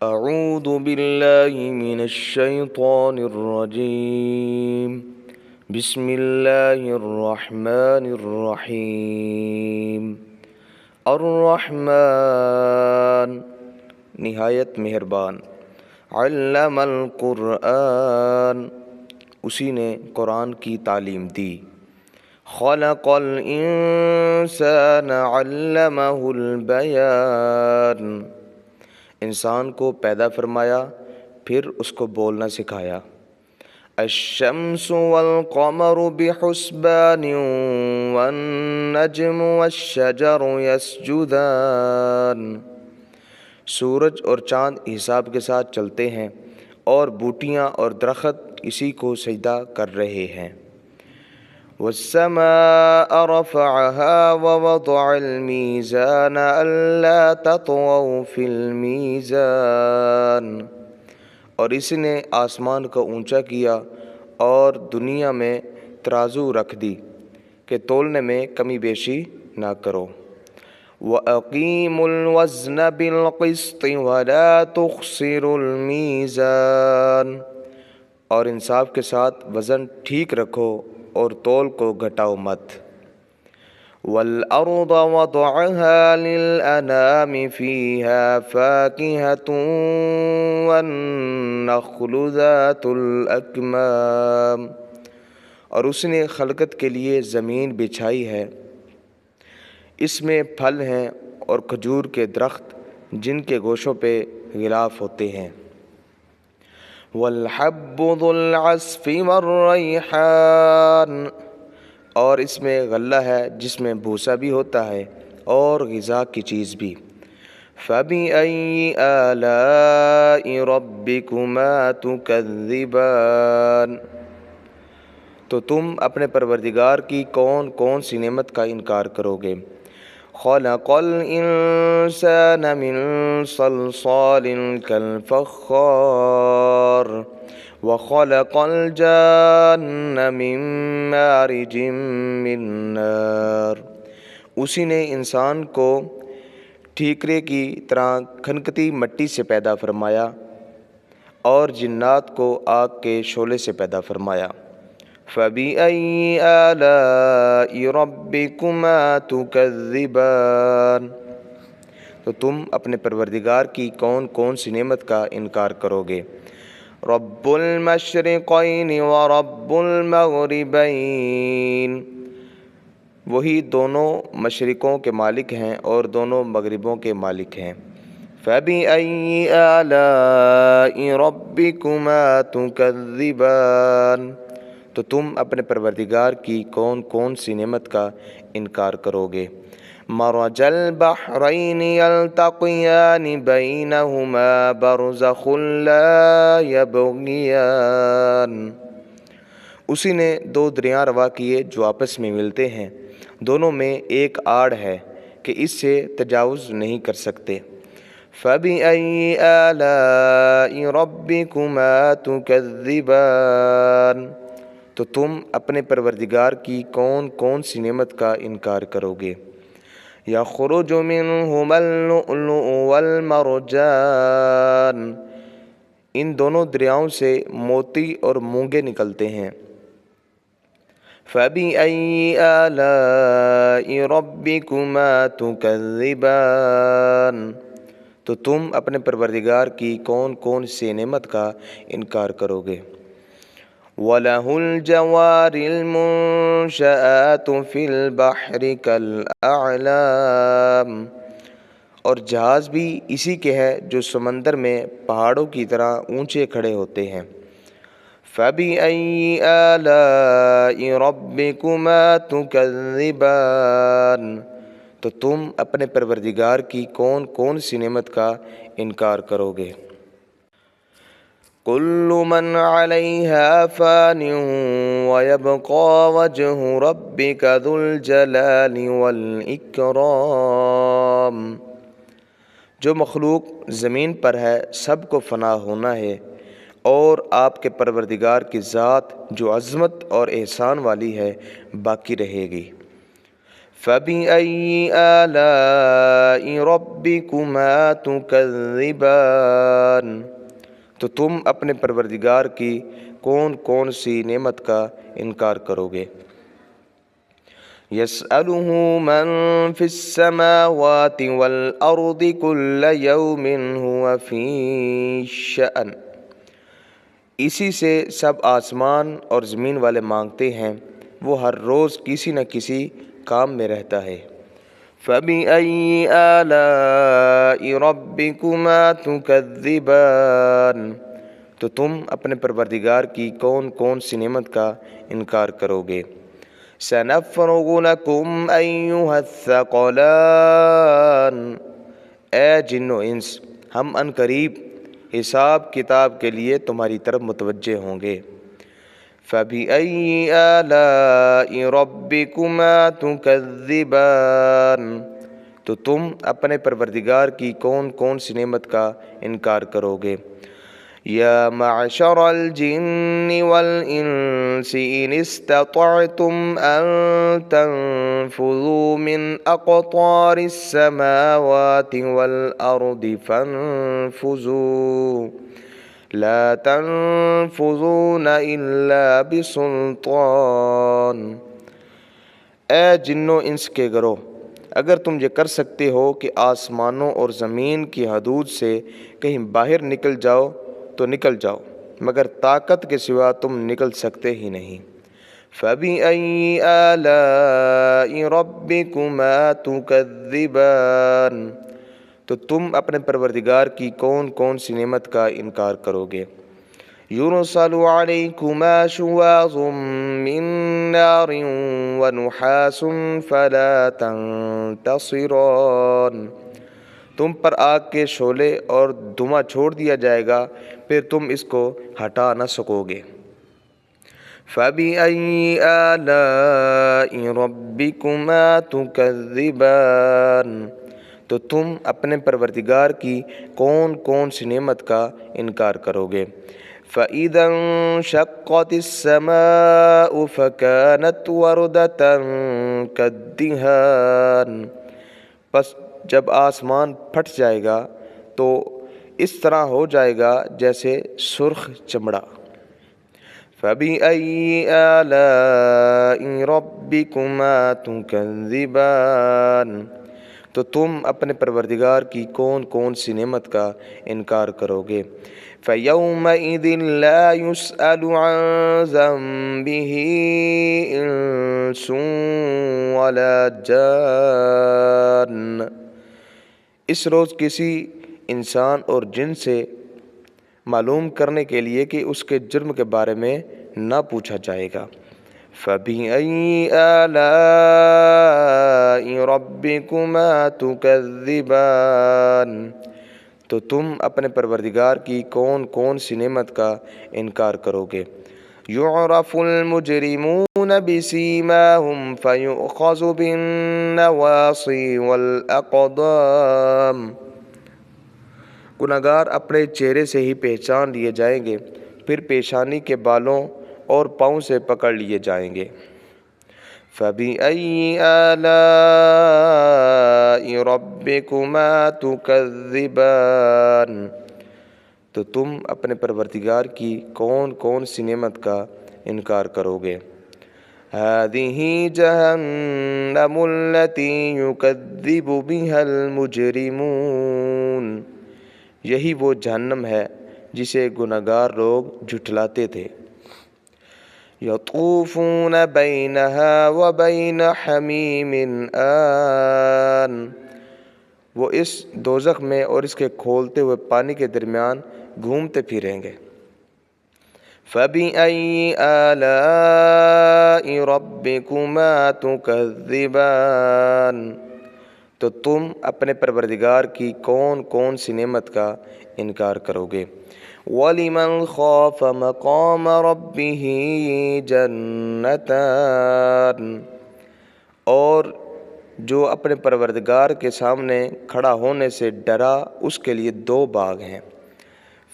أعوذ بالله من الشيطان الرجيم بسم الله الرحمن الرحیم الرحمن نہایت مہربان، علم القرآن اسی نے قرآن کی تعلیم دی، خلق الانسان علمہ البیان انسان کو پیدا فرمایا پھر اس کو بولنا سکھایا، الشمس والقمر بحسبان والنجم والشجر يسجدان سورج اور چاند حساب کے ساتھ چلتے ہیں اور بوٹیاں اور درخت اسی کو سجدہ کر رہے ہیں، والسماء رفعها ووضع الميزان ألا تطغوا في الميزان اور اس نے آسمان کو اونچا کیا اور دنیا میں ترازو رکھ دی کہ تولنے میں کمی بیشی نہ کرو، وَأَقِيمُوا الْوَزْنَ بِالْقِسْطِ وَلَا تُخْسِرُوا الْمِيزَانَ اور انصاف کے ساتھ وزن ٹھیک رکھو اور تول کو گھٹاؤ مت، وَالْأَرْضَ وَضَعَهَا لِلْأَنَامِ فِيهَا فَاكِهَةٌ وَالنَّخْلُ ذَاتُ الْأَكْمَامِ اور اس نے خلقت کے لیے زمین بچھائی ہے، اس میں پھل ہیں اور کھجور کے درخت جن کے گوشوں پہ غلاف ہوتے ہیں، والحب ذو العصف والریحان اور اس میں غلہ ہے جس میں بھوسا بھی ہوتا ہے اور غذا کی چیز بھی، فَبِأَيِّ آلَاءِ رَبِّكُمَا تُكَذِّبَانِ تو تم اپنے پروردگار کی کون کون سی نعمت کا انکار کرو گے، خلق الانسان من صلصال كالفخار وخلق الجان من مارج من نار اسی نے انسان کو ٹھیکرے کی طرح کھنکتی مٹی سے پیدا فرمایا اور جنات کو آگ کے شعلے سے پیدا فرمایا، فَبِأَيِّ آلَاءِ رَبِّكُمَا تُكَذِّبَانِ تو تم اپنے پروردگار کی کون کون سی نعمت کا انکار کرو گے، رب المشرقین ورب المغربین وہی دونوں مشرقوں کے مالک ہیں اور دونوں مغربوں کے مالک ہیں، فَبِأَيِّ آلَاءِ رَبِّكُمَا تُكَذِّبَانِ تو تم اپنے پروردگار کی کون کون سی نعمت کا انکار کرو گے، مرج البحرین یلتقیان بینہما برزخ لا یبغیان اسی نے دو دریا روا کیے جو آپس میں ملتے ہیں، دونوں میں ایک آڑ ہے کہ اس سے تجاوز نہیں کر سکتے، فَبِأَيِّ آلَاءِ رَبِّكُمَا تُكَذِّبَانِ تو تم اپنے پروردگار کی کون کون سی نعمت کا انکار کرو گے، یخرج منہما اللؤلؤ والمرجان ان دونوں دریاؤں سے موتی اور مونگے نکلتے ہیں، فَبِأَيِّ آلَاءِ رَبِّكُمَا تُكَذِّبَانِ تو تم اپنے پروردگار کی کون کون سی نعمت کا انکار کرو گے، وَلَهُ الْجَوَارِ الْمُنشَآتُ فِي الْبَحْرِ كَالْأَعْلَامِ اور جہاز بھی اسی کے ہے جو سمندر میں پہاڑوں کی طرح اونچے کھڑے ہوتے ہیں، فَبِأَيِّ آلَاءِ رَبِّكُمَا تُكَذِّبَانِ تو تم اپنے پروردگار کی کون کون سی نعمت کا انکار کرو گے، كل من عليها فان ويبقى وجه ربك ذو الجلال والإكرام جو مخلوق زمین پر ہے سب کو فنا ہونا ہے اور آپ کے پروردگار کی ذات جو عظمت اور احسان والی ہے باقی رہے گی، فَبِأَيِّ آلَاءِ رَبِّكُمَا تُكَذِّبَانِ، تو تم اپنے پروردگار کی کون کون سی نعمت کا انکار کرو گے؟ يَسْأَلُهُ مَن فِي السَّمَاوَاتِ وَالْأَرْضِ كُلَّ يَوْمٍ هُوَ فِي شَأْنٍ، اسی سے سب آسمان اور زمین والے مانگتے ہیں، وہ ہر روز کسی نہ کسی کام میں رہتا ہے۔ فَبِأَيِّ آلَاءِ رَبِّكُمَا تُكَذِّبَانِ، تو تم اپنے پروردگار کی کون کون سی نعمت کا انکار کرو گے؟ سَنَفْرُغُ لَكُمْ أَيُّهَ الثَّقَلَانِ، اے جن و انس، ہم عنقریب حساب کتاب کے لیے تمہاری طرف متوجہ ہوں گے۔ فَبِأَيِّ آلَاءِ رَبِّكُمَا تُكَذِّبَانِ، تو تم اپنے پروردگار کی کون کون سی نعمت کا انکار کرو گے؟ یا معشر الجن والانس ان استطعتم ان تنفذوا من اقطار السماوات والارض فانفذوا لا تنفذون الا بسلطان، اے جنوں انس کے گروہ، اگر تم یہ کر سکتے ہو کہ آسمانوں اور زمین کی حدود سے کہیں باہر نکل جاؤ تو نکل جاؤ، مگر طاقت کے سوا تم نکل سکتے ہی نہیں۔ فَبِأَيِّ آلَاءِ رَبِّكُمَا تُكَذِّبَانِ، تو تم اپنے پروردگار کی کون کون سی نعمت کا انکار کرو گے؟ يُرْسَلُ عَلَيْكُمَا شُوَاظٌ مِّن نَّارٍ وَنُحَاسٌ فَلَا تَنتَصِرَانِ، تم پر آگ کے شعلے اور دھواں چھوڑ دیا جائے گا، پھر تم اس کو ہٹا نہ سکو گے۔ فَبِأَيِّ آلَاءِ رَبِّكُمَا تُكَذِّبَانِ، تو تم اپنے پروردگار کی کون کون سی نعمت کا انکار کرو گے؟ فَإِذَا انشَقَّتِ السَّمَاءُ فَكَانَتْ وَرْدَةً كَالدِّهَانِ، پس جب آسمان پھٹ جائے گا تو اس طرح ہو جائے گا جیسے سرخ چمڑا۔ فَبِأَيِّ آلَاءِ رَبِّكُمَا تُكَذِّبَانِ، تو تم اپنے پروردگار کی کون کون سی نعمت کا انکار کرو گے؟ فَيَوْمَئِذٍ لَا يُسْأَلُ عَن ذَنبِهِ إِنسٌ وَلَا جَانٌ، اس روز کسی انسان اور جن سے معلوم کرنے کے لیے کہ اس کے جرم کے بارے میں نہ پوچھا جائے گا۔ فَبِأَيِّ آلَاءِ رَبِّكُمَا تُكَذِّبَانِ، تو تم اپنے پروردگار کی کون کون سی نعمت کا انکار کرو گے؟ يُعْرَفُ الْمُجْرِمُونَ بِسِيمَاهُمْ فَيُؤْخَذُ بِالنَّوَاصِي وَالْأَقْدَامِ، گناہگار اپنے چہرے سے ہی پہچان لیے جائیں گے، پھر پیشانی کے بالوں اور پاؤں سے پکڑ لیے جائیں گے۔ فَبِأَيِّ آلَاءِ رَبِّكُمَا تُكَذِّبَانِ، تو تم اپنے پروردگار کی کون کون سی نعمت کا انکار کرو گے؟ هَذِهِ جَهَنَّمُ الَّتِي يُكَذِّبُ بِهَا الْمُجْرِمُونَ، یہی وہ جہنم ہے جسے گناہگار لوگ جھٹلاتے تھے۔ يَطُوفُونَ بَيْنَهَا وَبَيْنَ حَمِيمٍ آنٍ، وہ اس دوزخ میں اور اس کے کھولتے ہوئے پانی کے درمیان گھومتے پھریں گے۔ فَبِأَيِّ آلَاءِ رَبِّكُمَا تُكَذِّبَانِ، تو تم اپنے پروردگار کی کون کون سی نعمت کا انکار کرو گے؟ وَلِمَنْ خَافَ مَقَامَ رَبِّهِ جَنَّتَانِ، اور جو اپنے پروردگار کے سامنے کھڑا ہونے سے ڈرا اس کے لیے دو باغ ہیں۔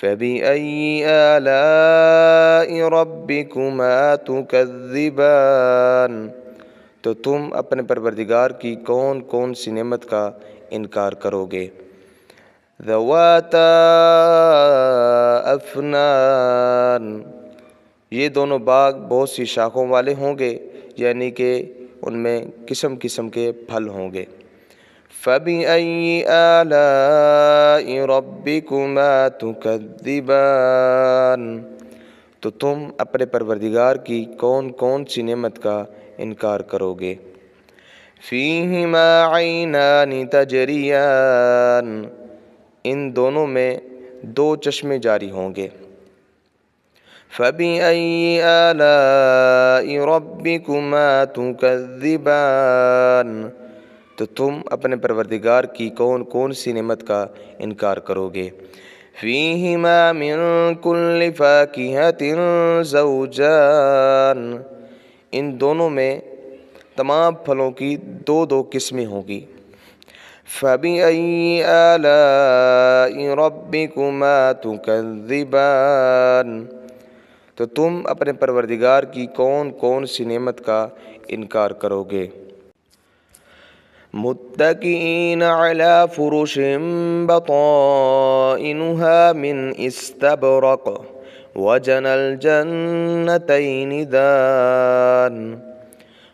فَبِأَيِّ آلَاءِ رَبِّكُمَا تُكَذِّبَانِ، تو تم اپنے پروردگار کی کون کون سی نعمت کا انکار کرو گے۔ ذواتا افنان، یہ دونوں باغ بہت سی شاخوں والے ہوں گے، یعنی کہ ان میں قسم قسم کے پھل ہوں گے۔ فَبِأَيِّ آلَاءِ رَبِّكُمَا تُكَذِّبَانِ، تو تم اپنے پروردگار کی کون کون سی نعمت کا انکار کرو گے۔ فِيهِمَا عَيْنَانِ تَجْرِيَانِ، ان دونوں میں دو چشمے جاری ہوں گے۔ فَبِأَيِّ آلَاءِ رَبِّكُمَا تُكَذِّبَانِ، تو تم اپنے پروردگار کی کون کون سی نعمت کا انکار کرو گے۔ فِيهِمَا مِن كُلِّ فَاكِهَةٍ زَوْجَانِ، ان دونوں میں تمام پھلوں کی دو دو قسمیں ہوں گی۔ فَبِأَيِّ آلَاءِ رَبِّكُمَا تُكَذِّبَانِ، تو تم اپنے پروردگار کی کون کون سی نعمت کا انکار کرو گے۔ متکئین علی فرش بطائنها من استبرق وجنى الجنتین دان،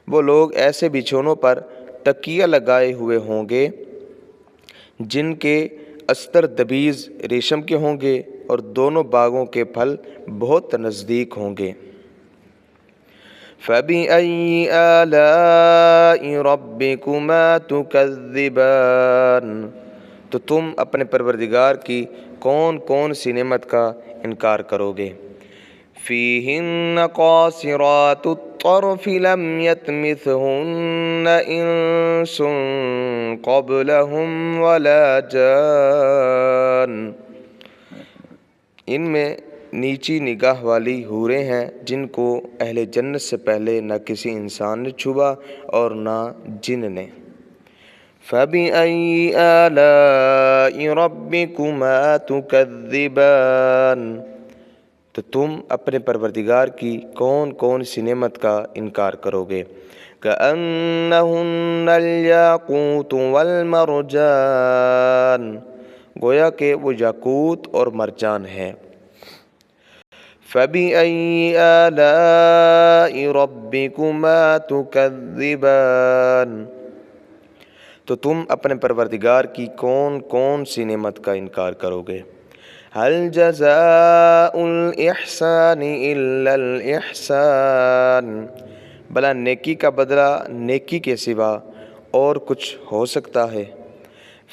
وہ لوگ ایسے بچھونوں پر تکیہ لگائے ہوئے ہوں گے جن کے استر دبیز ریشم کے ہوں گے اور دونوں باغوں کے پھل بہت نزدیک ہوں گے۔ فَبِأَيِّ آلَاءِ رَبِّكُمَا تُكَذِّبَانِ، تو تم اپنے پروردگار کی کون کون سی نعمت کا انکار کرو گے۔ فِيهِنَّ قَاصِرَاتُ الطَّرْفِ لَمْ يَطْمِثْهُنَّ إِنسٌ قَبْلَهُمْ وَلَا جَانٌ، ان میں نیچی نگاہ والی حوریں ہیں جن کو اہل جنت سے پہلے نہ کسی انسان نے چھوا اور نہ جن نے۔ فَبِأَيِّ آلَاءِ رَبِّكُمَا تُكَذِّبَانِ، تو تم اپنے پروردگار کی کون کون سی نعمت کا انکار کرو گے۔ كَأَنَّهُنَّ الْيَاقُوتُ وَالْمَرْجَانُ، گویا کہ وہ یاقوت اور مرجان ہے۔ فَبِأَيِّ آلَاءِ رَبِّكُمَا تُكَذِّبَانِ، تو تم اپنے پروردگار کی کون کون سی نعمت کا انکار کرو گے۔ هَلْ جَزَاءُ الْإِحْسَانِ إِلَّا الْإِحْسَانُ، بھلا نیکی کا بدلہ نیکی کے سوا اور کچھ ہو سکتا ہے۔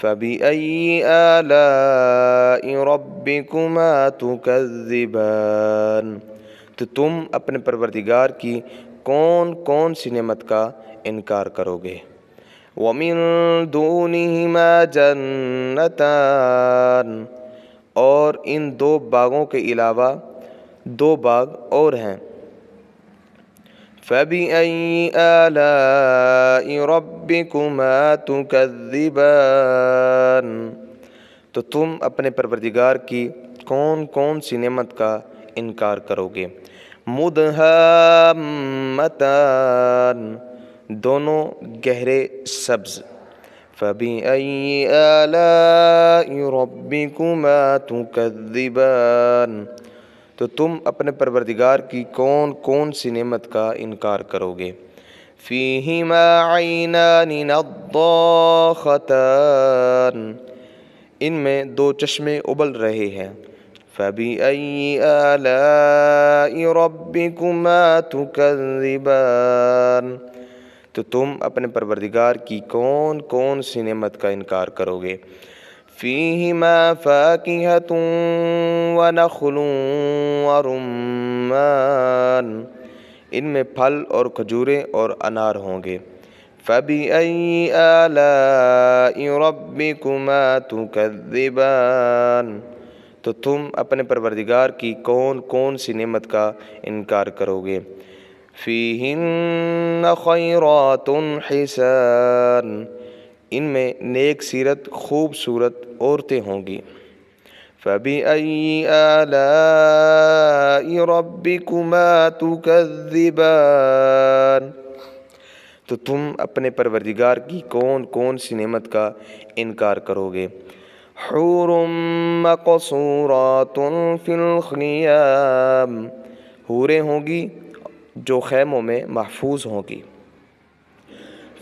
فَبِأَيِّ آلَاءِ رَبِّكُمَا تُكَذِّبَانِ، تو تم اپنے پروردگار کی کون کون سی نعمت کا انکار کرو گے۔ وَمِن دُونِهِمَا جَنَّتَانِ، اور ان دو باغوں کے علاوہ دو باغ اور ہیں۔ فَبِأَيِّ آلَاءِ رَبِّكُمَا تُكَذِّبَانِ، تو تم اپنے پروردگار کی کون کون سی نعمت کا انکار کرو گے۔ مُدْحَامَّتَانِ، دونوں گہرے سبز۔ فَبِأَيِّ آلَاءِ رَبِّكُمَا تُكَذِّبَانِ، تو تم اپنے پروردگار کی کون کون سی نعمت کا انکار کرو گے۔ فِيهِمَا عَيْنَانِ نَضَّاخَتَانِ، ان میں دو چشمے ابل رہے ہیں۔ فَبِأَيِّ آلَاءِ رَبِّكُمَا تُكَذِّبَانِ، تو تم اپنے پروردگار کی کون کون سی نعمت کا انکار کرو گے۔ فِيهِمَا فَاكِهَةٌ وَنَخْلٌ وَرُمَّانٌ، ان میں پھل اور کھجوریں اور انار ہوں گے۔ فَبِأَيِّ آلَاءِ رَبِّكُمَا تُكَذِّبَانِ، تو تم اپنے پروردگار کی کون کون سی نعمت کا انکار کرو گے۔ فِيهِنَّ خَيْرَاتٌ حِسَانٌ، ان میں نیک سیرت خوبصورت عورتیں ہوں گی۔ فَبِأَيِّ آلَاءِ رَبِّكُمَا تُكَذِّبَانِ، تو تم اپنے پروردگار کی کون کون سی نعمت کا انکار کرو گے۔ حور مقصورات فی الخیام، حوریں ہوں گی جو خیموں میں محفوظ ہوں گی۔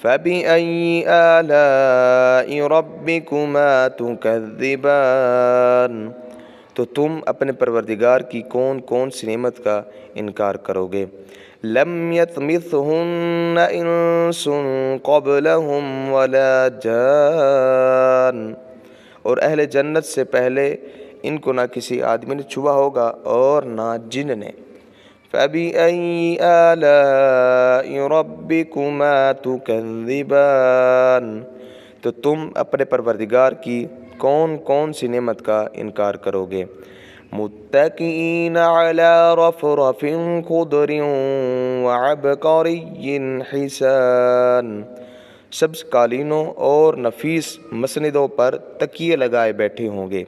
فَبِأَيِّ آلَاءِ رَبِّكُمَا تُكَذِّبَانِ، تو تم اپنے پروردگار کی کون کون سی نعمت کا انکار کرو گے۔ لَمْ يَطْمِثْهُنَّ إِنسٌ قَبْلَهُمْ وَلَا جَانٌ، اور اہل جنت سے پہلے ان کو نہ کسی آدمی نے چھوا ہوگا اور نہ جن نے۔ فَبِأَيِّ آلَاءِ رَبِّكُمَا تُكَذِّبَانِ، تو تم اپنے پروردگار کی کون کون سی نعمت کا انکار کرو گے۔ متکئین علی رفرف خضر وعبقری حسان، سبز قالینوں اور نفیس مسندوں پر تکیے لگائے بیٹھے ہوں گے۔